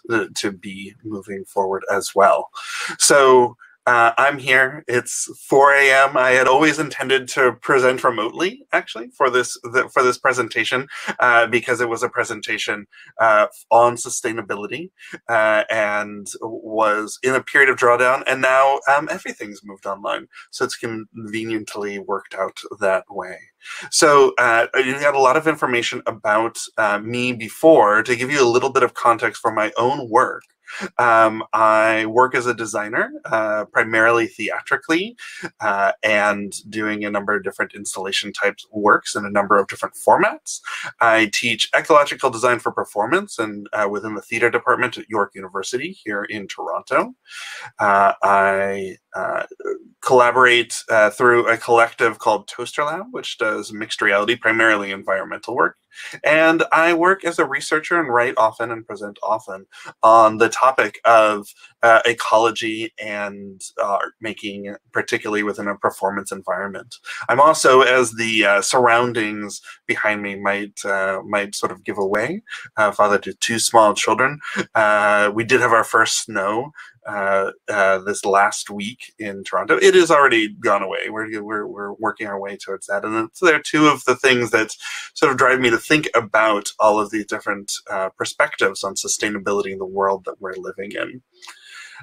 to be moving forward as well. So I'm here. It's 4 a.m. I had always intended to present remotely, actually, for this presentation, because it was a presentation on sustainability and was in a period of drawdown, and now everything's moved online, so it's conveniently worked out that way. So you had a lot of information about me before. To give you a little bit of context for my own work, I work as a designer, primarily theatrically, and doing a number of different installation types works in a number of different formats. I teach ecological design for performance and within the theater department at York University here in Toronto. I collaborate through a collective called Toaster Lab, which does mixed reality, primarily environmental work. And I work as a researcher and write often and present often on the topic of ecology and art making, particularly within a performance environment. I'm also, as the surroundings behind me might sort of give away, father to 2 small children. We did have our first snow this last week in Toronto. It has already gone away. We're working our way towards that, and so there are 2 of the things that sort of drive me to think about all of these different perspectives on sustainability in the world that we're living in.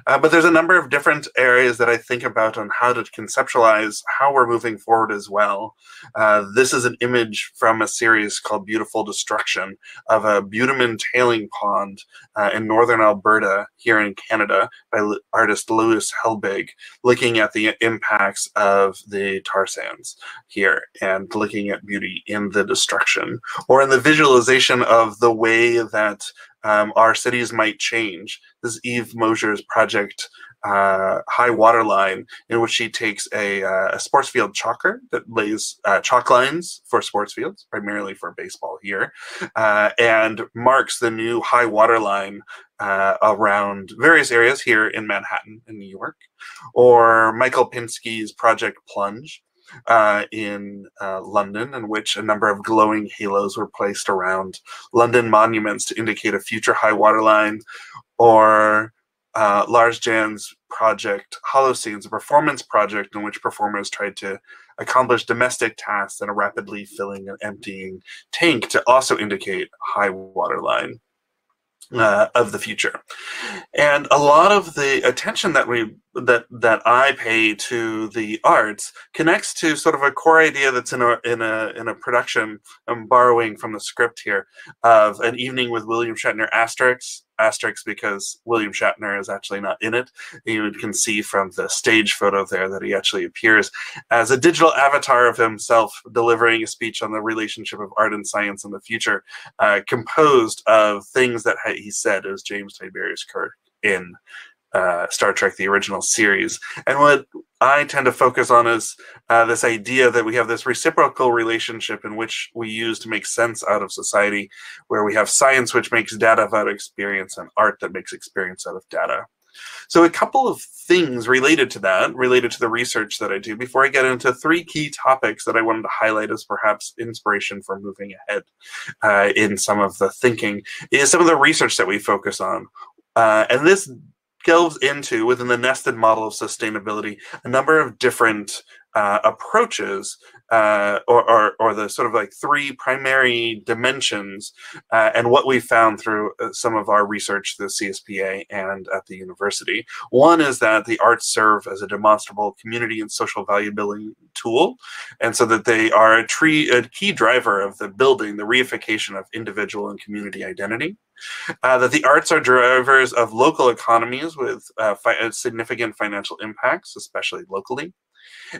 But there's a number of different areas that I think about on how to conceptualize how we're moving forward as well. This is an image from a series called Beautiful Destruction of a bitumen tailing pond in northern Alberta here in Canada by artist Louis Helbig, looking at the impacts of the tar sands here and looking at beauty in the destruction, or in the visualization of the way that our cities might change. This is Eve Mosher's project, High Water Line, in which she takes a sports field chalker that lays chalk lines for sports fields, primarily for baseball here, and marks the new high water line around various areas here in Manhattan in New York. Or Michael Pinsky's project Plunge, in London, in which a number of glowing halos were placed around London monuments to indicate a future high water line. Or Lars Jan's project Holoscenes, a performance project in which performers tried to accomplish domestic tasks in a rapidly filling and emptying tank to also indicate high water line of the future. And a lot of the attention that I pay to the arts connects to sort of a core idea that's in a production. I'm borrowing from the script here of An Evening with William Shatner asterisk because William Shatner is actually not in it. You can see from the stage photo there that he actually appears as a digital avatar of himself delivering a speech on the relationship of art and science in the future, composed of things that he said as James Tiberius Kirk in Star Trek, the original series. And what I tend to focus on is this idea that we have this reciprocal relationship in which we use to make sense out of society, where we have science which makes data out of experience and art that makes experience out of data. So a couple of things related to that, related to the research that I do, before I get into 3 key topics that I wanted to highlight as perhaps inspiration for moving ahead in some of the thinking, is some of the research that we focus on. And this delves into, within the nested model of sustainability, a number of different approaches, or the sort of like 3 primary dimensions, and what we found through some of our research, the CSPA and at the university. One is that the arts serve as a demonstrable community and social valuability tool, and so that they are a key driver of the building, the reification of individual and community identity. That the arts are drivers of local economies with significant financial impacts, especially locally.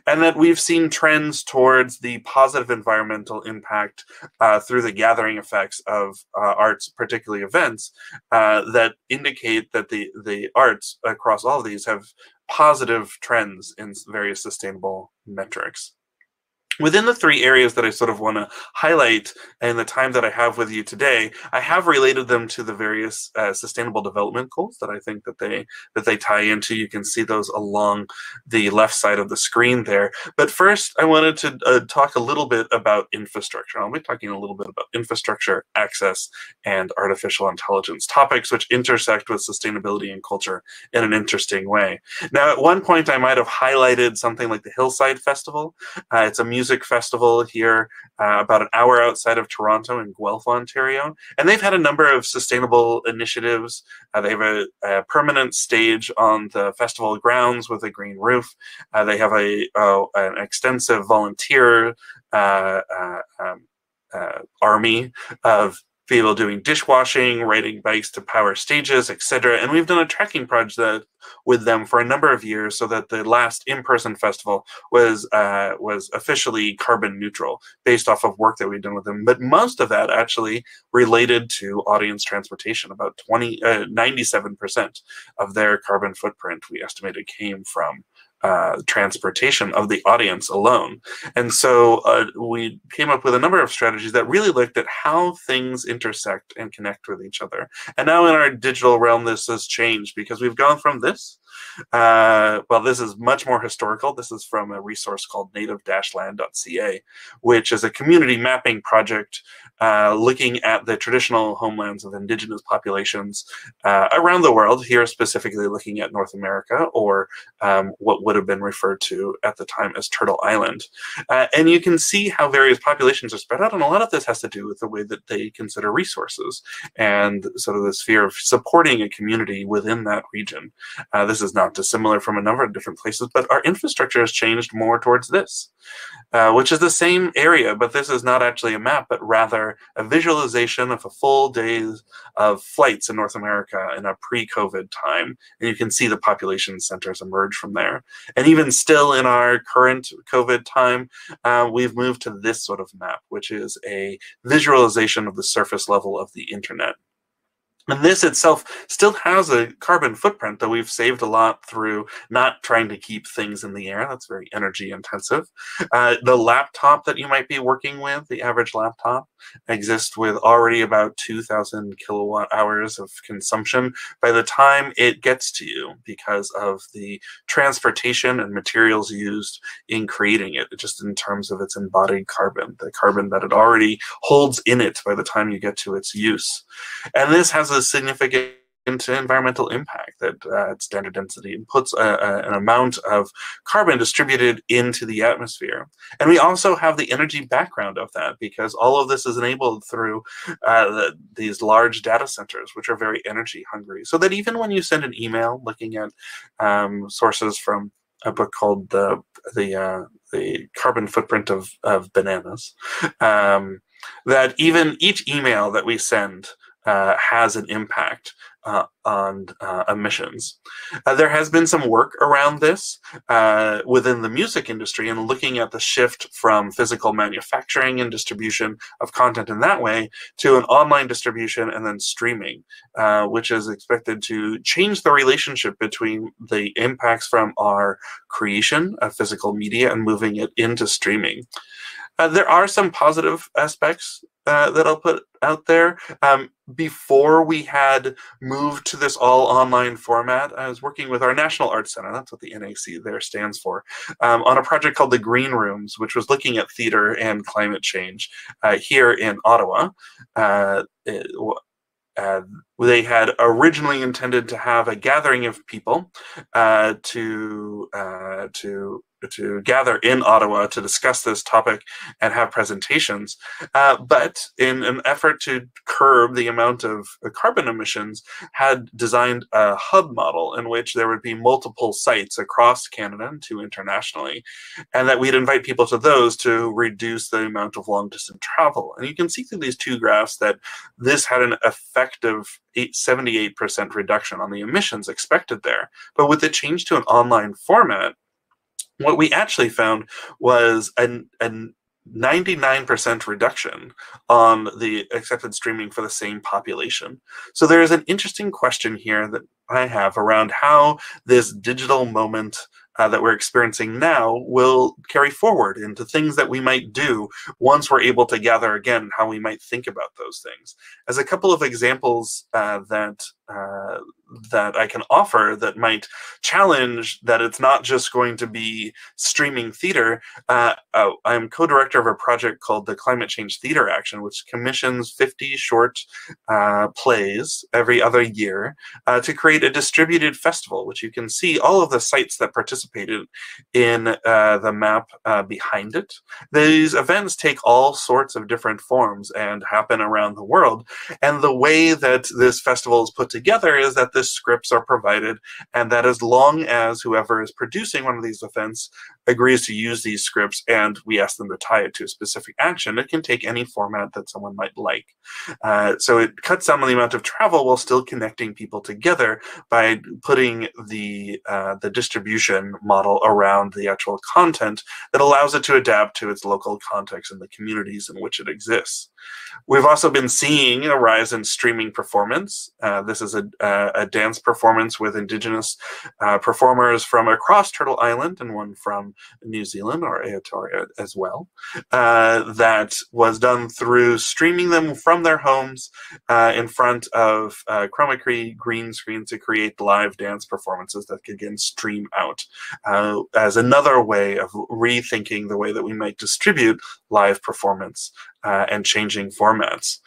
And that we've seen trends towards the positive environmental impact through the gathering effects of arts, particularly events, that indicate that the arts across all of these have positive trends in various sustainable metrics. Within the three areas that I sort of want to highlight in the time that I have with you today, I have related them to the various sustainable development goals that I think that they tie into. You can see those along the left side of the screen there. But first, I wanted to talk a little bit about infrastructure. I'll be talking a little bit about infrastructure, access, and artificial intelligence, topics which intersect with sustainability and culture in an interesting way. Now, at one point, I might have highlighted something like the Hillside Festival. It's a music festival here about an hour outside of Toronto in Guelph, Ontario. And they've had a number of sustainable initiatives. They have a permanent stage on the festival grounds with a green roof. They have an extensive volunteer army of people doing dishwashing, riding bikes to power stages, etc. And we've done a tracking project with them for a number of years, so that the last in-person festival was officially carbon neutral based off of work that we've done with them. But most of that actually related to audience transportation. About 97% of their carbon footprint, we estimated, came from transportation of the audience alone. And so we came up with a number of strategies that really looked at how things intersect and connect with each other. And now in our digital realm, this has changed, because we've gone from this. Well, this is much more historical. This is from a resource called native-land.ca, which is a community mapping project looking at the traditional homelands of indigenous populations around the world, here specifically looking at North America, or what would have been referred to at the time as Turtle Island. And you can see how various populations are spread out, and a lot of this has to do with the way that they consider resources and sort of the sphere of supporting a community within that region. This is not dissimilar from a number of different places, but our infrastructure has changed more towards this, which is the same area, but this is not actually a map, but rather a visualization of a full days of flights in North America in a pre-COVID time. And you can see the population centers emerge from there. And even still in our current COVID time, we've moved to this sort of map, which is a visualization of the surface level of the internet. And this itself still has a carbon footprint, though we've saved a lot through not trying to keep things in the air. That's very energy intensive. The laptop that you might be working with, the average laptop, exists with already about 2,000 kilowatt hours of consumption by the time it gets to you, because of the transportation and materials used in creating it, just in terms of its embodied carbon, the carbon that it already holds in it by the time you get to its use. And this has a significant environmental impact that at standard density puts an amount of carbon distributed into the atmosphere. And we also have the energy background of that, because all of this is enabled through these large data centers, which are very energy hungry. So that even when you send an email, looking at sources from a book called the Carbon Footprint of Bananas, that even each email that we send has an impact on emissions. There has been some work around this within the music industry, and looking at the shift from physical manufacturing and distribution of content in that way to an online distribution and then streaming, which is expected to change the relationship between the impacts from our creation of physical media and moving it into streaming. There are some positive aspects that I'll put out there. Before we had moved to this all online format, I was working with our National Arts Center, that's what the NAC there stands for, on a project called the Green Rooms, which was looking at theater and climate change here in Ottawa. They had originally intended to have a gathering of people to gather in Ottawa to discuss this topic and have presentations. But in an effort to curb the amount of carbon emissions, had designed a hub model in which there would be multiple sites across Canada and two internationally, and that we'd invite people to those to reduce the amount of long-distance travel. And you can see through these two graphs that this had an effective 78% reduction on the emissions expected there. But with the change to an online format, what we actually found was a 99% reduction on the accepted streaming for the same population. So there is an interesting question here that I have around how this digital moment that we're experiencing now will carry forward into things that we might do once we're able to gather again, and how we might think about those things. As a couple of examples that I can offer that might challenge that it's not just going to be streaming theater, I'm co-director of a project called the Climate Change Theater Action, which commissions 50 short plays every other year to create a distributed festival, which you can see all of the sites that participated in the map behind it. These events take all sorts of different forms and happen around the world. And the way that this festival is put together is that the scripts are provided, and that as long as whoever is producing one of these events agrees to use these scripts and we ask them to tie it to a specific action, it can take any format that someone might like. So it cuts down on the amount of travel while still connecting people together by putting the distribution model around the actual content that allows it to adapt to its local context and the communities in which it exists. We've also been seeing a rise in streaming performance. This is a dance performance with Indigenous performers from across Turtle Island and one from New Zealand, or Aotearoa as well, that was done through streaming them from their homes in front of chroma key green screens to create live dance performances that could again stream out as another way of rethinking the way that we might distribute live performance and changing formats.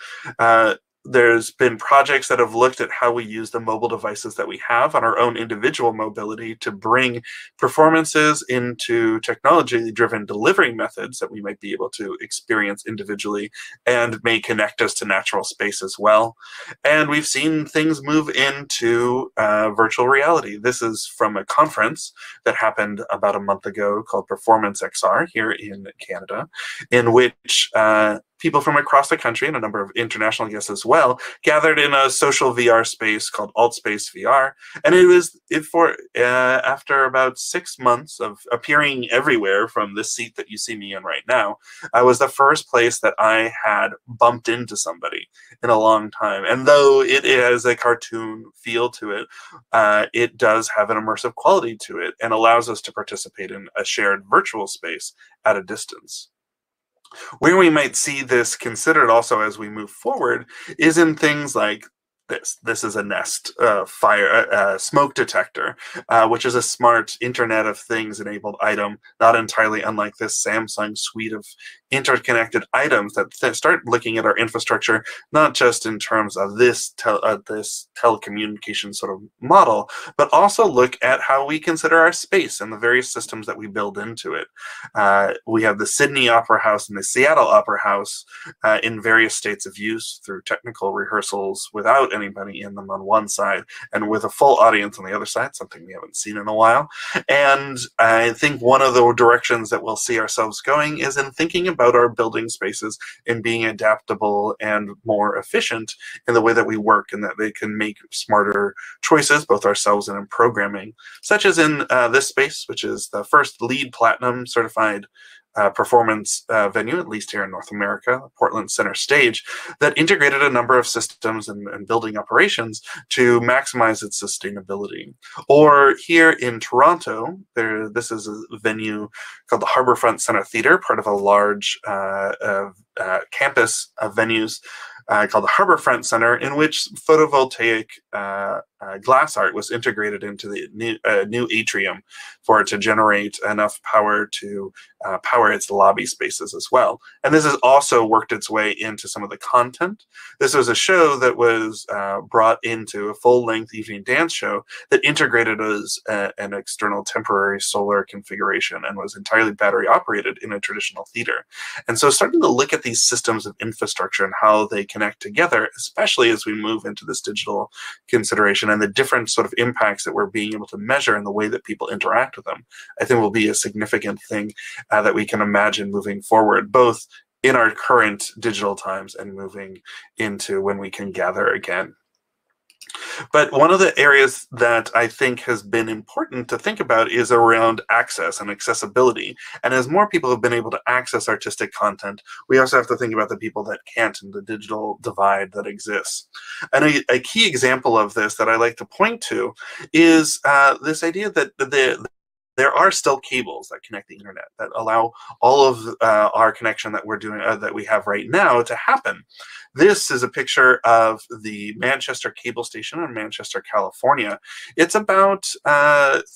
There's been projects that have looked at how we use the mobile devices that we have on our own individual mobility to bring performances into technology-driven delivery methods that we might be able to experience individually and may connect us to natural space as well. And we've seen things move into virtual reality. This is from a conference that happened about a month ago called Performance XR here in Canada, in which people from across the country and a number of international guests as well gathered in a social VR space called AltSpace VR. And after about 6 months of appearing everywhere from this seat that you see me in right now, I was the first place that I had bumped into somebody in a long time. And though it has a cartoon feel to it, it does have an immersive quality to it and allows us to participate in a shared virtual space at a distance. Where we might see this considered also as we move forward is in things like this. This is a Nest smoke detector, which is a smart Internet of Things enabled item, not entirely unlike this Samsung suite of interconnected items that start looking at our infrastructure, not just in terms of this telecommunication sort of model, but also look at how we consider our space and the various systems that we build into it. We have the Sydney Opera House and the Seattle Opera House in various states of use through technical rehearsals without anybody in them on one side and with a full audience on the other side, something we haven't seen in a while. And I think one of the directions that we'll see ourselves going is in thinking about our building spaces and being adaptable and more efficient in the way that we work, and that they can make smarter choices, both ourselves and in programming, such as in this space, which is the first LEED Platinum certified performance venue, at least here in North America, Portland Center Stage, that integrated a number of systems and building operations to maximize its sustainability. Or here in Toronto, this is a venue called the Harbourfront Centre Theatre, part of a large campus of venues called the Harbourfront Centre, in which photovoltaic glass art was integrated into the new atrium for it to generate enough power to power its lobby spaces as well. And this has also worked its way into some of the content. This was a show that was brought into a full-length evening dance show that integrated as an external temporary solar configuration and was entirely battery operated in a traditional theater. And so starting to look at these systems of infrastructure and how they connect together, especially as we move into this digital consideration and the different sort of impacts that we're being able to measure in the way that people interact with them, I think will be a significant thing that we can imagine moving forward, both in our current digital times and moving into when we can gather again. But one of the areas that I think has been important to think about is around access and accessibility. And as more people have been able to access artistic content, we also have to think about the people that can't and the digital divide that exists. And a key example of this that I like to point to is this idea that there are still cables that connect the internet that allow all of our connection that we're doing, that we have right now, to happen. This is a picture of the Manchester cable station in Manchester, California. It's about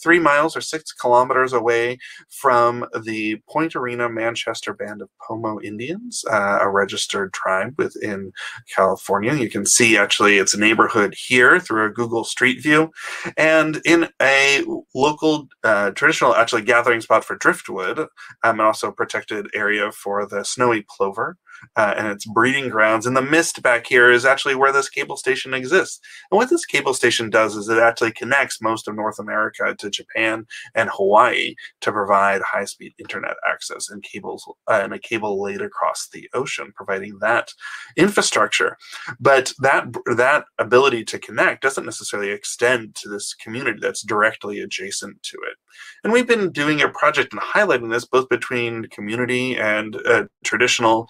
3 miles or 6 kilometers away from the Point Arena Manchester Band of Pomo Indians, a registered tribe within California. You can see actually its neighborhood here through a Google Street View, and in a local traditional actually gathering spot for driftwood, and also a protected area for the snowy plover. And its breeding grounds. And the mist back here is actually where this cable station exists. And what this cable station does is it actually connects most of North America to Japan and Hawaii to provide high-speed internet access and cables and a cable laid across the ocean, providing that infrastructure. But that ability to connect doesn't necessarily extend to this community that's directly adjacent to it. And we've been doing a project and highlighting this both between community and traditional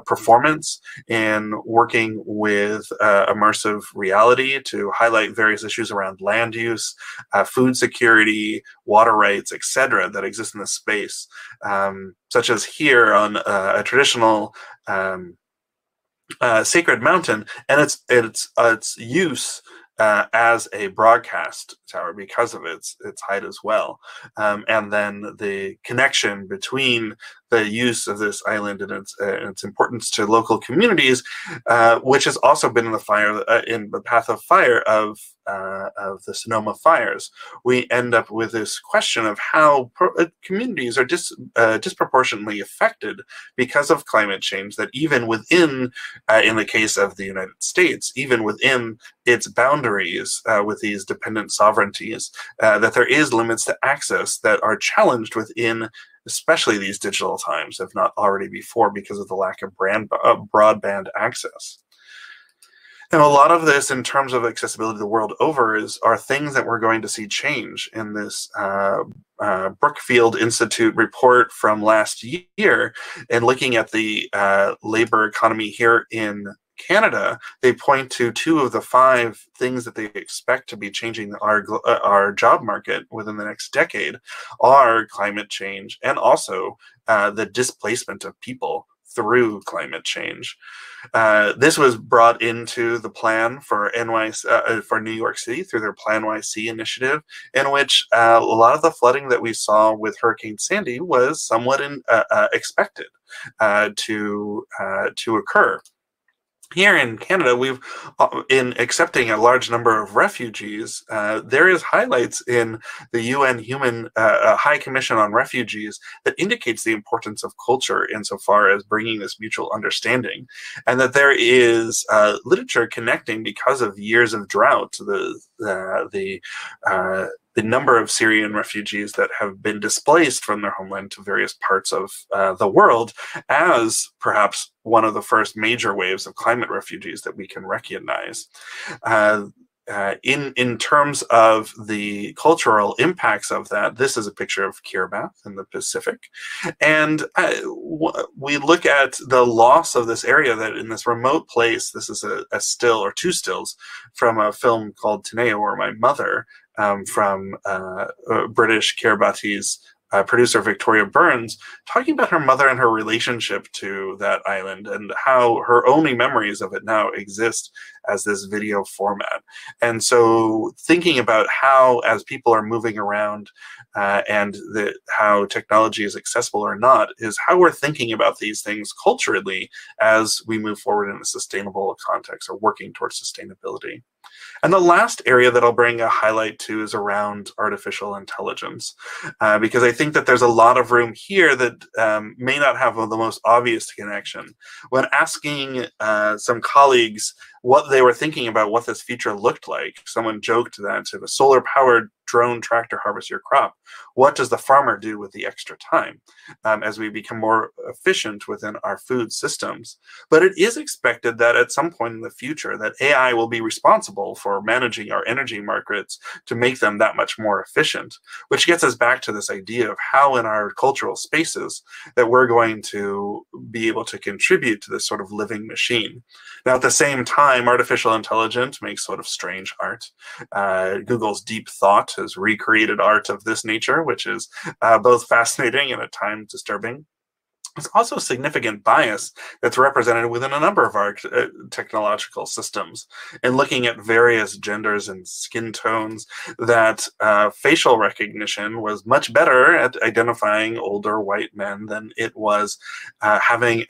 performance, in working with immersive reality to highlight various issues around land use, food security, water rights, etc., that exist in this space, such as here on a traditional sacred mountain, and its use as a broadcast tower because of its height as well, and then the connection between the use of this island and its importance to local communities, which has also been in the path of fire of the Sonoma fires. We end up with this question of how communities are disproportionately affected because of climate change, that even within, in the case of the United States, even within its boundaries with these dependent sovereignties, that there is limits to access that are challenged within especially these digital times, if not already before, because of the lack of broadband access. And a lot of this, in terms of accessibility the world over, are things that we're going to see change in this Brookfield Institute report from last year. And looking at the labor economy here in Canada, they point to 2 of the 5 things that they expect to be changing our job market within the next decade are climate change and also the displacement of people through climate change. This was brought into the plan for for New York City through their Plan YC initiative, in which a lot of the flooding that we saw with Hurricane Sandy was somewhat expected to occur. Here in Canada, in accepting a large number of refugees, there is highlights in the UN High Commission on Refugees that indicates the importance of culture insofar as bringing this mutual understanding, and that there is literature connecting, because of years of drought, the number of Syrian refugees that have been displaced from their homeland to various parts of the world as perhaps one of the first major waves of climate refugees that we can recognize. In terms of the cultural impacts of that, this is a picture of Kiribati in the Pacific. And we look at the loss of this area, that in this remote place, this is a still, or 2 stills, from a film called Teneo, or My Mother, from British Kiribati's producer Victoria Burns, talking about her mother and her relationship to that island, and how her only memories of it now exist as this video format. And so thinking about how, as people are moving around and how technology is accessible or not, is how we're thinking about these things culturally as we move forward in a sustainable context, or working towards sustainability. And the last area that I'll bring a highlight to is around artificial intelligence, because I think that there's a lot of room here that may not have the most obvious connection. When asking some colleagues what they were thinking about what this future looked like, someone joked that if a solar-powered drone tractor harvests your crop, what does the farmer do with the extra time as we become more efficient within our food systems? But it is expected that at some point in the future that AI will be responsible for managing our energy markets to make them that much more efficient, which gets us back to this idea of how in our cultural spaces that we're going to be able to contribute to this sort of living machine. Now, at the same time, time, artificial intelligence makes sort of strange art. Google's Deep Thought has recreated art of this nature, which is both fascinating and at times disturbing. There's also significant bias that's represented within a number of our technological systems. In looking at various genders and skin tones, that facial recognition was much better at identifying older white men than it was having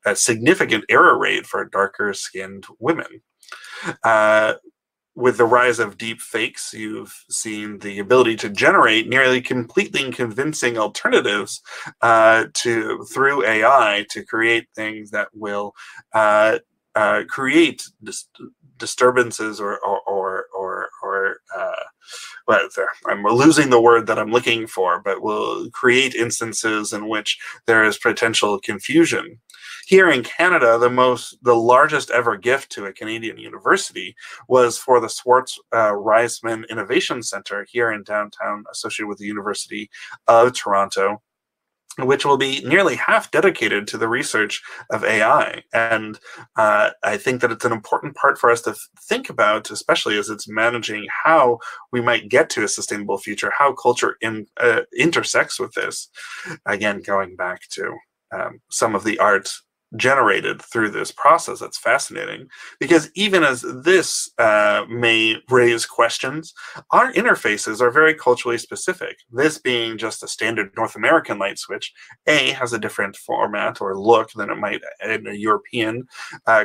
a significant error rate for darker-skinned women. With the rise of deep fakes, you've seen the ability to generate nearly completely convincing alternatives through AI to create things that will create disturbances or I'm losing the word that I'm looking for, but will create instances in which there is potential confusion. Here in Canada, the largest ever gift to a Canadian university was for the Swartz Reisman Innovation Center here in downtown, associated with the University of Toronto, which will be nearly half dedicated to the research of AI. And I think that it's an important part for us to think about, especially as it's managing how we might get to a sustainable future, how culture intersects with this. Again, going back to some of the art generated through this process. That's fascinating, because even as this may raise questions, our interfaces are very culturally specific. This being just a standard North American light switch, has a different format or look than it might in a European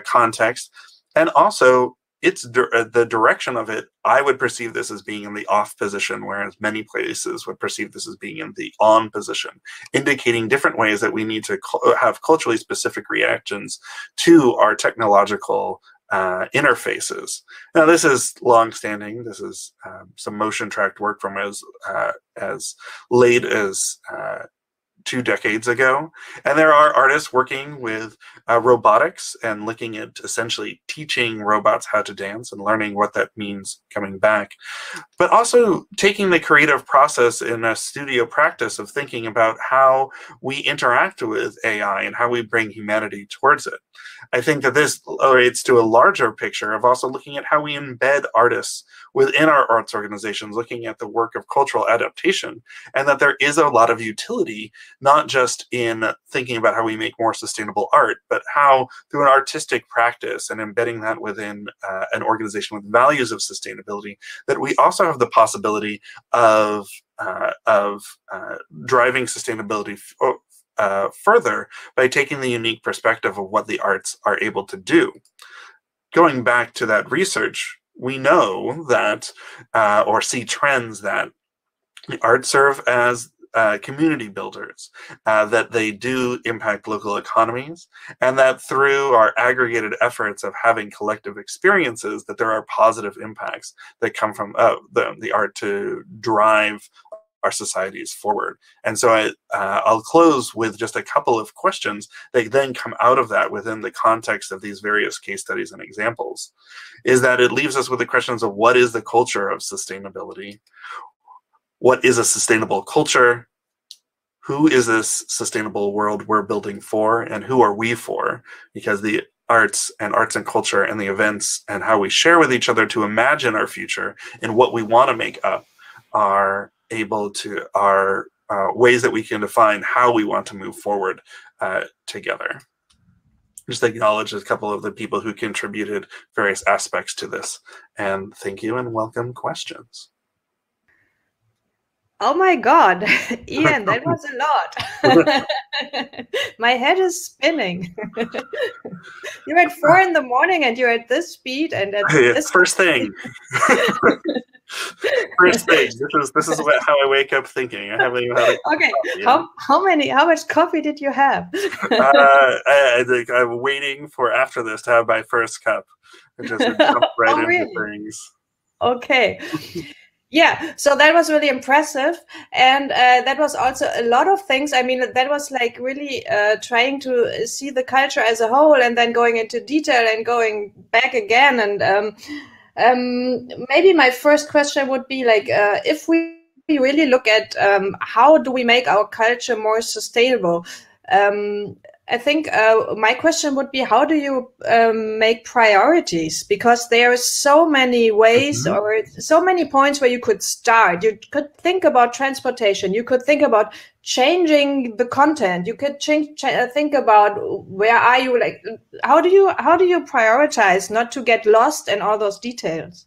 context. And also, it's the direction of it, I would perceive this as being in the off position, whereas many places would perceive this as being in the on position, indicating different ways that we need to have culturally specific reactions to our technological interfaces. Now, this is long-standing. This is some motion tracked work from as late as 2 decades ago. And there are artists working with robotics and looking at essentially teaching robots how to dance and learning what that means coming back. But also taking the creative process in a studio practice of thinking about how we interact with AI and how we bring humanity towards it. I think that this relates to a larger picture of also looking at how we embed artists within our arts organizations, looking at the work of cultural adaptation, and that there is a lot of utility, not just in thinking about how we make more sustainable art, but how through an artistic practice and embedding that within an organization with values of sustainability, that we also have the possibility of driving sustainability further by taking the unique perspective of what the arts are able to do. Going back to that research, we know that, or see trends that the arts serve as community builders, that they do impact local economies, and that through our aggregated efforts of having collective experiences, that there are positive impacts that come from the art to drive our societies forward. And so I'll close with just a couple of questions that then come out of that within the context of these various case studies and examples, is that it leaves us with the questions of what is the culture of sustainability? What is a sustainable culture? Who is this sustainable world we're building for, and who are we for? Because the arts and culture and the events and how we share with each other to imagine our future and what we want to make up are ways that we can define how we want to move forward together. Just acknowledge a couple of the people who contributed various aspects to this. And thank you and welcome questions. Oh my God, Ian, that was a lot. My head is spinning. You're at 4 in the morning and you're at this speed and at this first thing. First thing. This is how I wake up thinking. I haven't even had a okay. Coffee, how much coffee did you have? I think I'm waiting for after this to have my first cup and just jump right into really? things. Okay. Yeah, so that was really impressive. And that was also a lot of things. I mean, that was like really trying to see the culture as a whole and then going into detail and going back again. And maybe my first question would be like, if we really look at how do we make our culture more sustainable? I think my question would be, how do you make priorities? Because there are so many ways or so many points where you could start. You could think about transportation. You could think about changing the content. You could think about where are you, like, how do you prioritize not to get lost in all those details?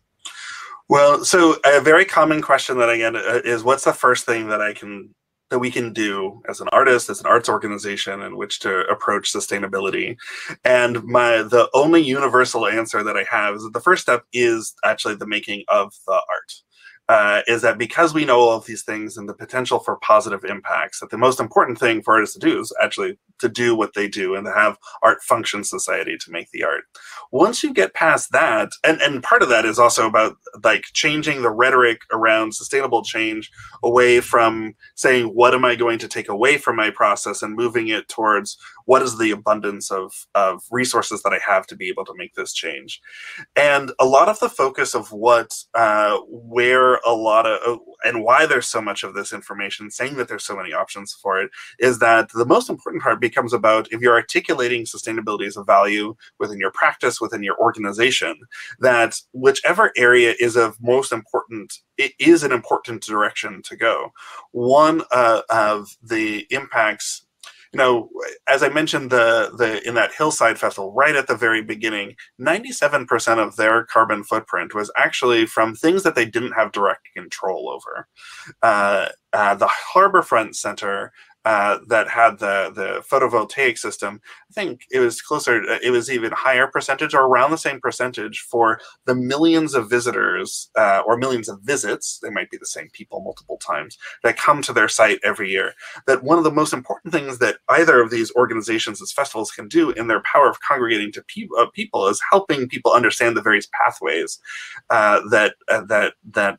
Well, so a very common question that I get is, what's the first thing that we can do as an artist, as an arts organization, in which to approach sustainability? And the only universal answer that I have is that the first step is actually the making of the art. Is that because we know all of these things and the potential for positive impacts, that the most important thing for artists to do is actually to do what they do and to have art function society to make the art. Once you get past that, and part of that is also about like changing the rhetoric around sustainable change away from saying, what am I going to take away from my process, and moving it towards what is the abundance of resources that I have to be able to make this change. And a lot of the focus of where a lot of, and why there's so much of this information, saying that there's so many options for it, is that the most important part becomes about, if you're articulating sustainability as a value within your practice, within your organization, that whichever area is of most important, it is an important direction to go. One of the impacts, as I mentioned, in that Hillside Festival, right at the very beginning, 97% of their carbon footprint was actually from things that they didn't have direct control over. The Harborfront Center that had the photovoltaic system, I think it was even higher percentage, or around the same percentage, for the millions of visitors or millions of visits, they might be the same people multiple times, that come to their site every year. That one of the most important things that either of these organizations as festivals can do in their power of congregating to people is helping people understand the various pathways that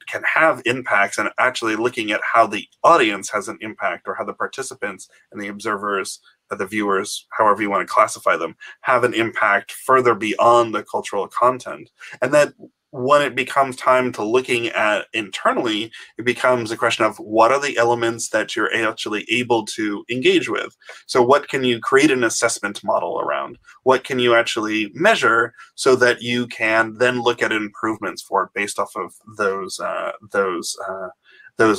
can have impacts, and actually looking at how the audience has an impact, or how the participants and the observers, the viewers, however you want to classify them, have an impact further beyond the cultural content. And that when it becomes time to looking at internally, it becomes a question of, what are the elements that you're actually able to engage with? So what can you create an assessment model around? What can you actually measure so that you can then look at improvements for it based off of those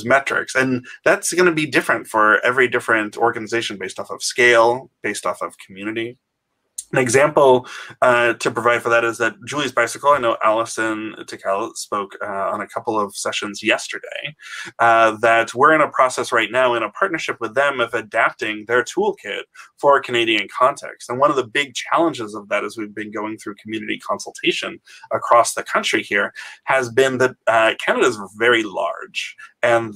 metrics? And that's going to be different for every different organization, based off of scale, based off of community. An example to provide for that is that Julie's Bicycle, I know Allison Tical spoke on a couple of sessions yesterday, that we're in a process right now in a partnership with them of adapting their toolkit for a Canadian context. And one of the big challenges of that, as we've been going through community consultation across the country here, has been that Canada is very large, and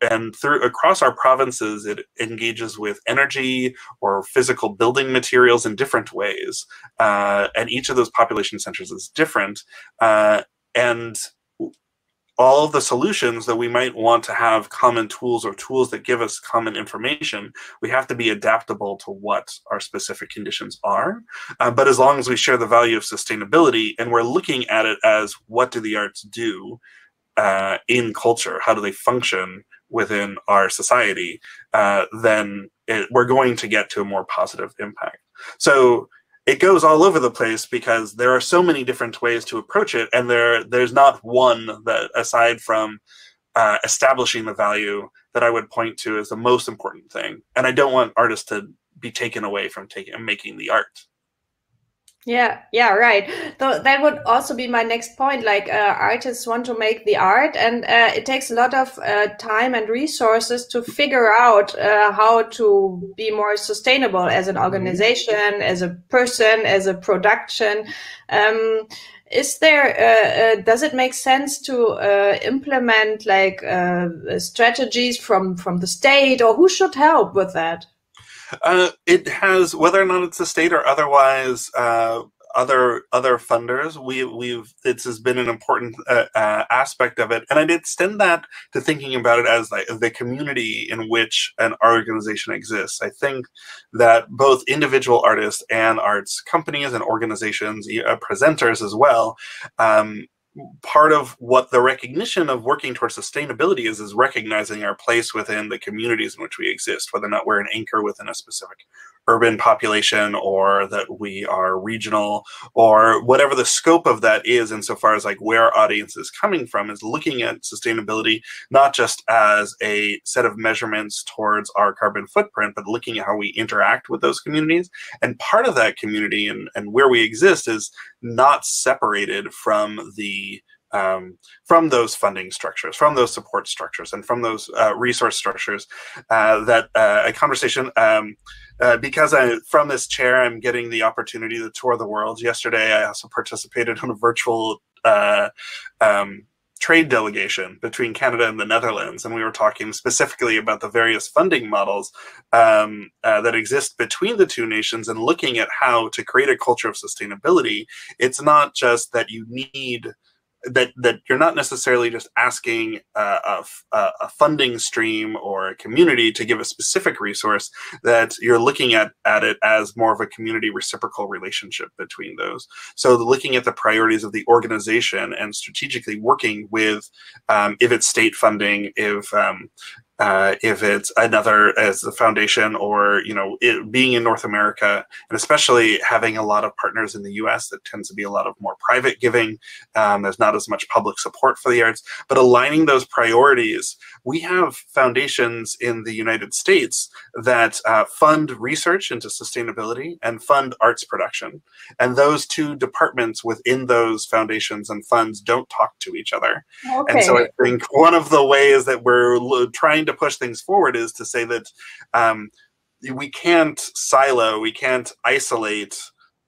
across our provinces, it engages with energy or physical building materials in different ways. And each of those population centers is different. And all of the solutions that we might want to have common tools, or tools that give us common information, we have to be adaptable to what our specific conditions are. But as long as we share the value of sustainability, and we're looking at it as, what do the arts do in culture? How do they function within our society? Then we're going to get to a more positive impact. So it goes all over the place, because there are so many different ways to approach it, and there's not one that, aside from establishing the value, that I would point to as the most important thing. And I don't want artists to be taken away from making the art. Yeah, right. So that would also be my next point. Like, artists want to make the art, and it takes a lot of time and resources to figure out how to be more sustainable as an organization, as a person, as a production. Is there, does it make sense to implement like strategies from the state, or who should help with that? It has, whether or not it's the state or otherwise, other funders. This has been an important aspect of it, and I'd extend that to thinking about it as the community in which an organization exists. I think that both individual artists and arts companies and organizations, presenters as well, part of what the recognition of working towards sustainability is recognizing our place within the communities in which we exist, whether or not we're an anchor within a specific urban population, or that we are regional, or whatever the scope of that is, insofar as like where our audience is coming from, is looking at sustainability not just as a set of measurements towards our carbon footprint, but looking at how we interact with those communities. And part of that community and where we exist is not separated from the from those funding structures, from those support structures, and from those resource structures. That a conversation, because from this chair, I'm getting the opportunity to tour the world. Yesterday, I also participated in a virtual trade delegation between Canada and the Netherlands, and we were talking specifically about the various funding models that exist between the two nations, and looking at how to create a culture of sustainability. It's not just that you need that you're not necessarily just asking a funding stream or a community to give a specific resource, that you're looking at it as more of a community reciprocal relationship between those. So looking at the priorities of the organization and strategically working with, if it's state funding, if it's another as the foundation, or it being in North America, and especially having a lot of partners in the US, that tends to be a lot of more private giving. There's not as much public support for the arts, but aligning those priorities. We have foundations in the United States that fund research into sustainability and fund arts production. And those two departments within those foundations and funds don't talk to each other. Okay. And so I think one of the ways that we're trying to push things forward is to say that we can't silo, we can't isolate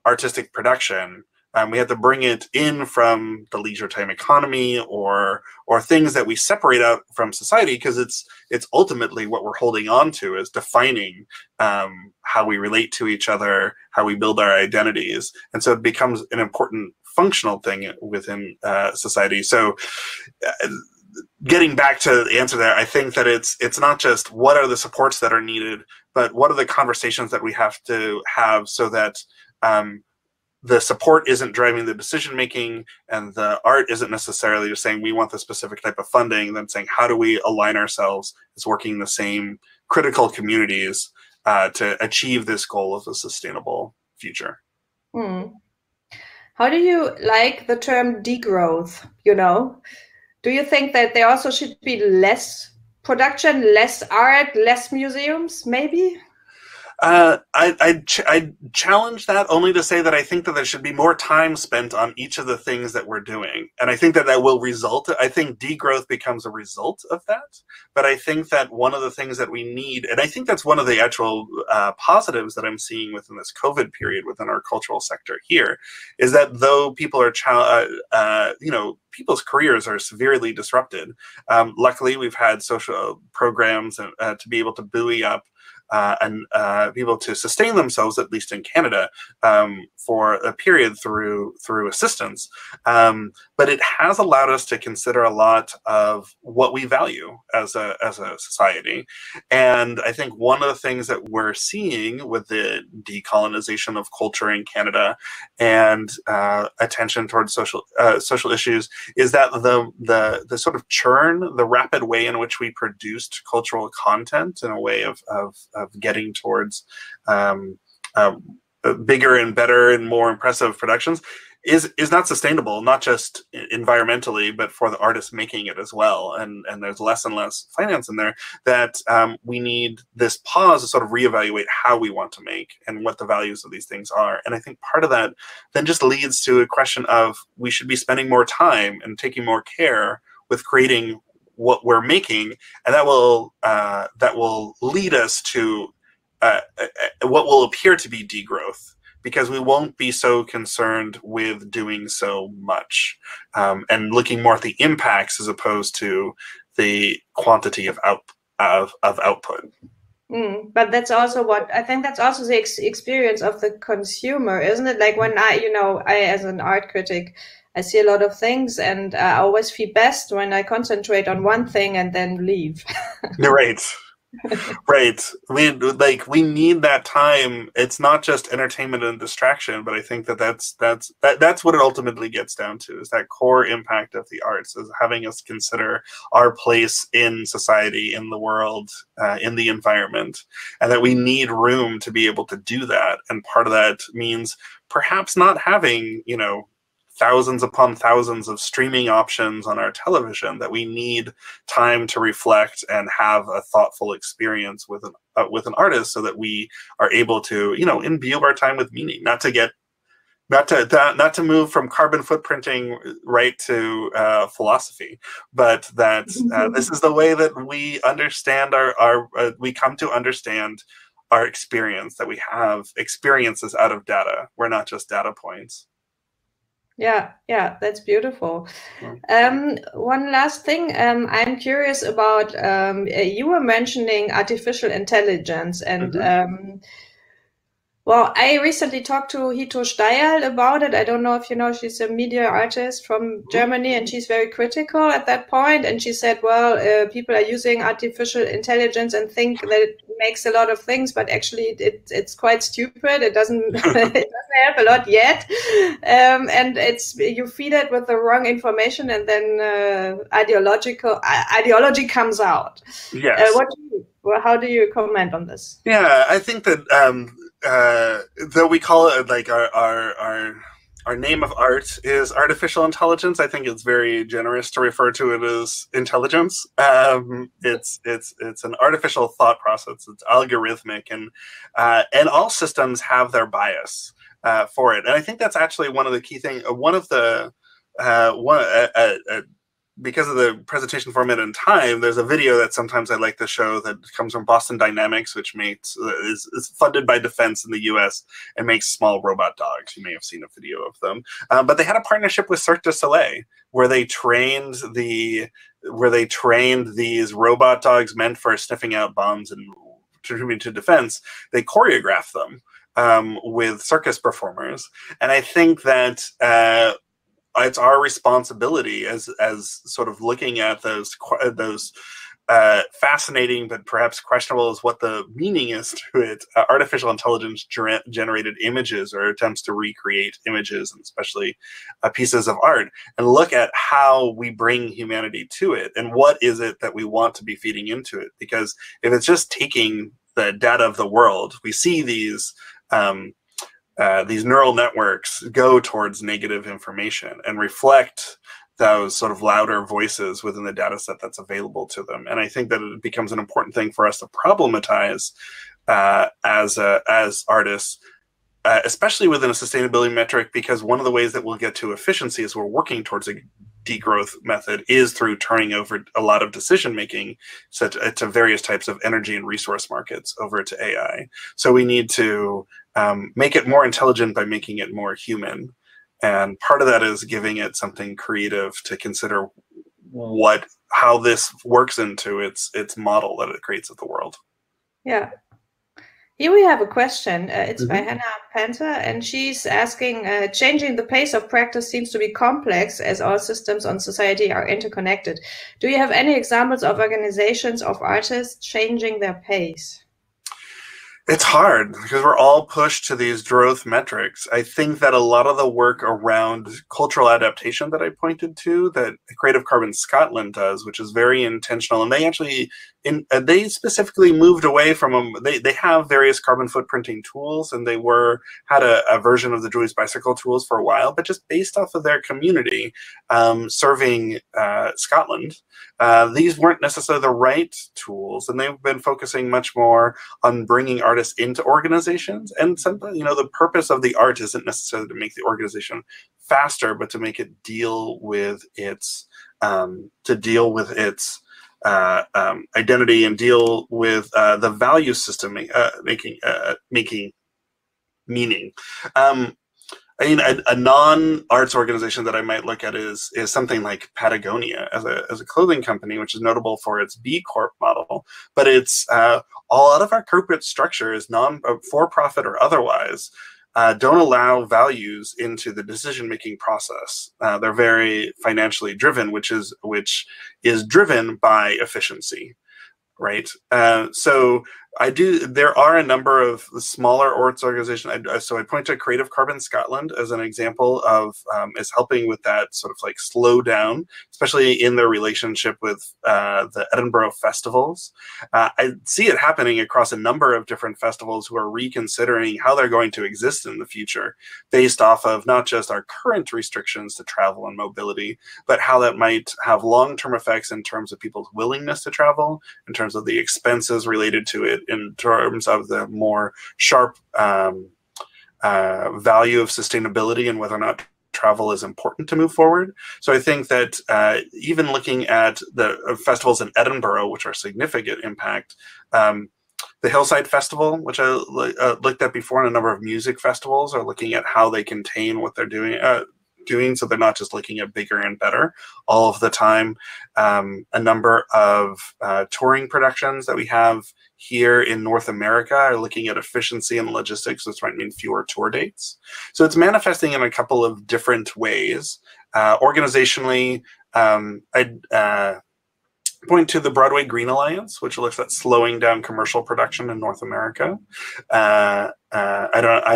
artistic production. We have to bring it in from the leisure time economy, or things that we separate out from society, because it's ultimately what we're holding on to, is defining how we relate to each other, how we build our identities. And so it becomes an important functional thing within society. So getting back to the answer there, I think that it's not just what are the supports that are needed, but what are the conversations that we have to have, so that the support isn't driving the decision making, and the art isn't necessarily just saying we want the specific type of funding, then saying how do we align ourselves as working in the same critical communities to achieve this goal of a sustainable future. How do you like the term degrowth? Do you think that there also should be less production, less art, less museums, maybe? I challenge that, only to say that I think that there should be more time spent on each of the things that we're doing. And I think that will result, I think degrowth becomes a result of that. But I think that one of the things that we need, and I think that's one of the actual positives that I'm seeing within this COVID period within our cultural sector here, is that though people are, people's careers are severely disrupted, luckily we've had social programs to be able to buoy up and be able to sustain themselves, at least in Canada, for a period through assistance. But it has allowed us to consider a lot of what we value as a society. And I think one of the things that we're seeing with the decolonization of culture in Canada and attention towards social issues is that the sort of churn, the rapid way in which we produced cultural content in a way of getting towards bigger and better and more impressive productions is not sustainable, not just environmentally, but for the artists making it as well. And there's less and less finance in there, that we need this pause to sort of reevaluate how we want to make and what the values of these things are. And I think part of that then just leads to a question of we should be spending more time and taking more care with creating what we're making, and that will lead us to what will appear to be degrowth, because we won't be so concerned with doing so much and looking more at the impacts as opposed to the quantity of output. But that's also the experience of the consumer, isn't it? Like when I as an art critic, I see a lot of things, and I always feel best when I concentrate on one thing and then leave. You're right. Right. We need that time. It's not just entertainment and distraction, but I think that's what it ultimately gets down to, is that core impact of the arts, is having us consider our place in society, in the world, in the environment, and that we need room to be able to do that. And part of that means perhaps not having, thousands upon thousands of streaming options on our television, that we need time to reflect and have a thoughtful experience with an artist, so that we are able to, imbue our time with meaning, not to move from carbon footprinting right to philosophy, but that this is the way that we understand we come to understand our experience, that we have experiences out of data. We're not just data points. Yeah, that's beautiful. One last thing, I'm curious about, you were mentioning artificial intelligence, and well, I recently talked to Hito Steyerl about it. I don't know if you know, she's a media artist from Germany, and she's very critical at that point. And she said, well, people are using artificial intelligence and think that it makes a lot of things, but actually it's quite stupid. It doesn't, it doesn't help a lot yet. And you feed it with the wrong information, and then ideology comes out. Yes. How do you comment on this? Yeah, I think that though we call it, like, our name of art is artificial intelligence, I think it's very generous to refer to it as intelligence. It's an artificial thought process. It's algorithmic, and all systems have their bias for it. And I think that's actually one of the key things. Because of the presentation format and time, there's a video that sometimes I like to show that comes from Boston Dynamics, which is funded by defense in the U.S. and makes small robot dogs. You may have seen a video of them, but they had a partnership with Cirque du Soleil where they trained these robot dogs meant for sniffing out bombs and contributing to defense. They choreographed them with circus performers, and I think that it's our responsibility as sort of looking at those fascinating but perhaps questionable as what the meaning is to it, artificial intelligence generated images or attempts to recreate images, and especially pieces of art, and look at how we bring humanity to it, and what is it that we want to be feeding into it. Because if it's just taking the data of the world, we see these neural networks go towards negative information and reflect those sort of louder voices within the data set that's available to them. And I think that it becomes an important thing for us to problematize as artists, especially within a sustainability metric, because one of the ways that we'll get to efficiency as we're working towards a degrowth method is through turning over a lot of decision making to various types of energy and resource markets over to AI. So we need to make it more intelligent by making it more human. And part of that is giving it something creative to consider how this works into its model that it creates of the world. Yeah. Here we have a question. It's by Hannah Panther, and she's asking, changing the pace of practice seems to be complex as all systems on society are interconnected. Do you have any examples of organizations of artists changing their pace? It's hard because we're all pushed to these growth metrics. I think that a lot of the work around cultural adaptation that I pointed to, that Creative Carbon Scotland does, which is very intentional, and they actually they specifically moved away from them. They have various carbon footprinting tools, and they had a version of the Julie's Bicycle tools for a while, but just based off of their community serving Scotland, these weren't necessarily the right tools, and they've been focusing much more on bringing artists into organizations. And sometimes, the purpose of the art isn't necessarily to make the organization faster, but to make it deal with its identity and deal with the value system, making meaning. A non-arts organization that I might look at is something like Patagonia as a clothing company, which is notable for its B Corp model. But it's a lot of our corporate structure is for-profit or otherwise. Don't allow values into the decision-making process. They're very financially driven, which is driven by efficiency. right? So there are a number of smaller arts organizations. So I point to Creative Carbon Scotland as an example of is helping with that sort of like slow down, especially in their relationship with the Edinburgh festivals. I see it happening across a number of different festivals who are reconsidering how they're going to exist in the future based off of not just our current restrictions to travel and mobility, but how that might have long-term effects in terms of people's willingness to travel, in terms of the expenses related to it, in terms of the more sharp value of sustainability and whether or not travel is important to move forward. So I think that even looking at the festivals in Edinburgh, which are significant impact, the Hillside Festival, which I looked at before, and a number of music festivals are looking at how they contain what they're doing, so they're not just looking at bigger and better all of the time. A number of touring productions that we have here in North America are looking at efficiency and logistics, which might mean fewer tour dates. So it's manifesting in a couple of different ways. Organizationally, I'd point to the Broadway Green Alliance, which looks at slowing down commercial production in North America. I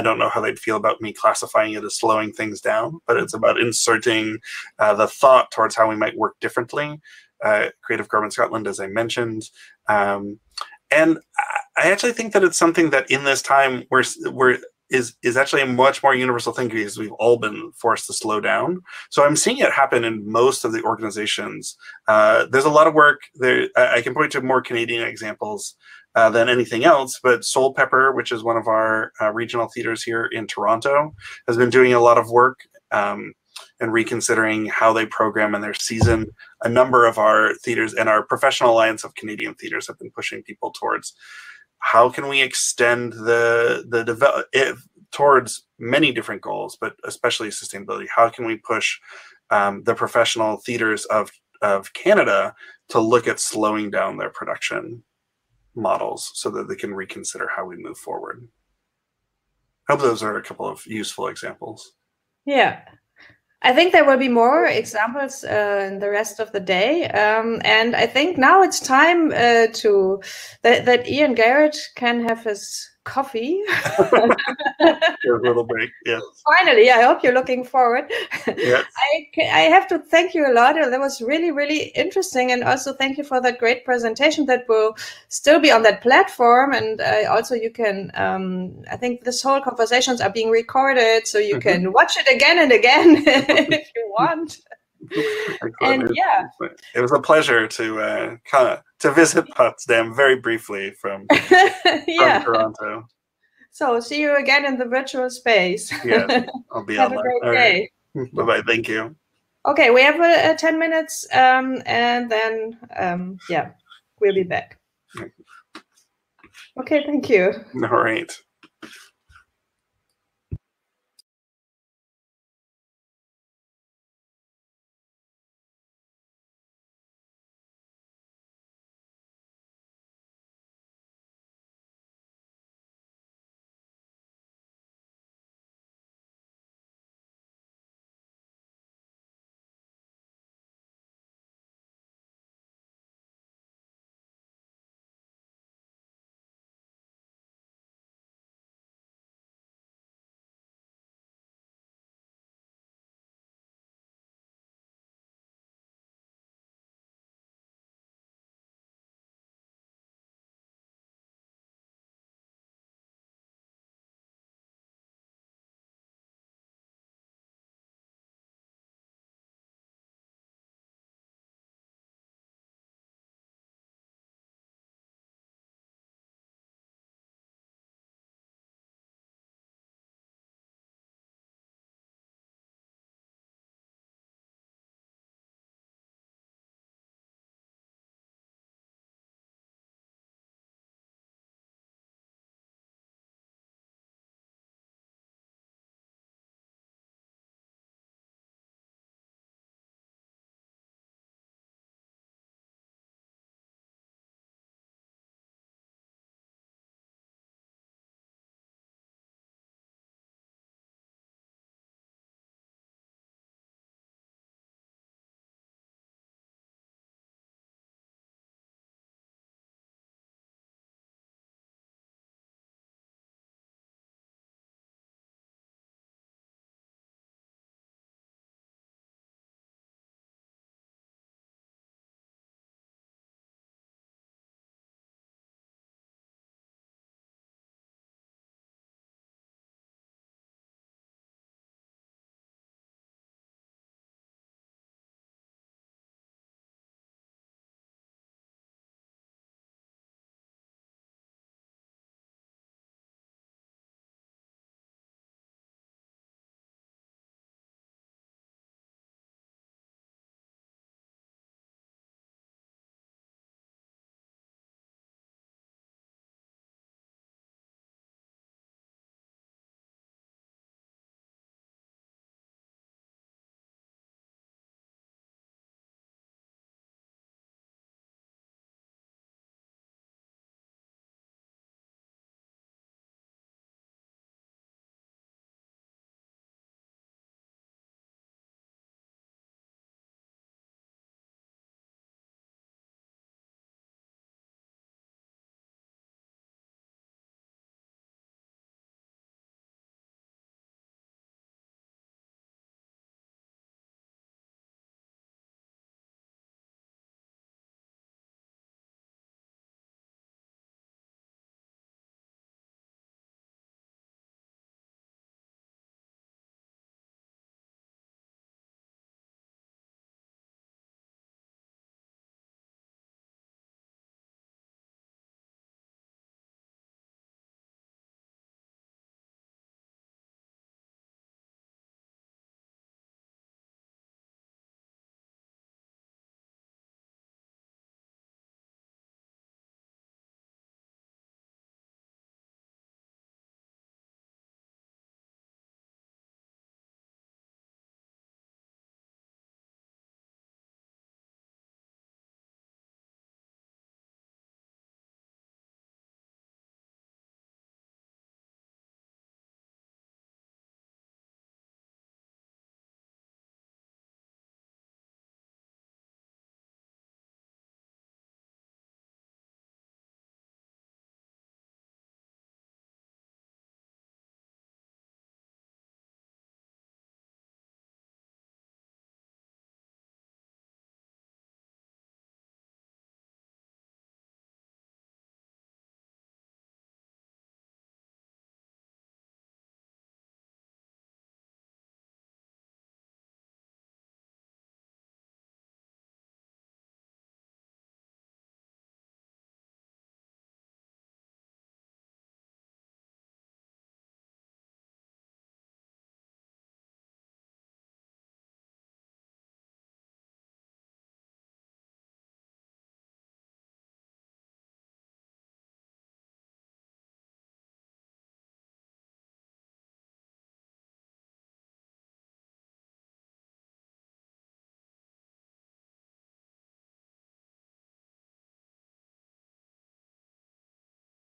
don't know how they'd feel about me classifying it as slowing things down, but it's about inserting the thought towards how we might work differently. Creative Carbon Scotland, as I mentioned. And I actually think that it's something that in this time is actually a much more universal thing because we've all been forced to slow down. So I'm seeing it happen in most of the organizations. There's a lot of work there. I can point to more Canadian examples than anything else, but Soul Pepper, which is one of our regional theaters here in Toronto, has been doing a lot of work and reconsidering how they program in their season. A number of our theaters and our Professional Alliance of Canadian Theaters have been pushing people towards how can we extend towards many different goals, but especially sustainability. How can we push the professional theaters of Canada to look at slowing down their production models so that they can reconsider how we move forward? I hope those are a couple of useful examples. Yeah. I think there will be more examples in the rest of the day. And I think now it's time that Ian Garrett can have his coffee. A little break, yes. Finally, I hope you're looking forward. Yes. I have to thank you a lot. That was really, really interesting. And also thank you for that great presentation that will still be on that platform. And also you can, I think this whole conversations are being recorded, so you can watch it again and again if you want. And yeah, it was a pleasure to visit Potsdam very briefly from Toronto. So see you again in the virtual space. Yeah, I'll be Have online. a great day. Right. Bye-bye. Thank you. Okay, we have 10 minutes and then, yeah, we'll be back. Okay, thank you. All right.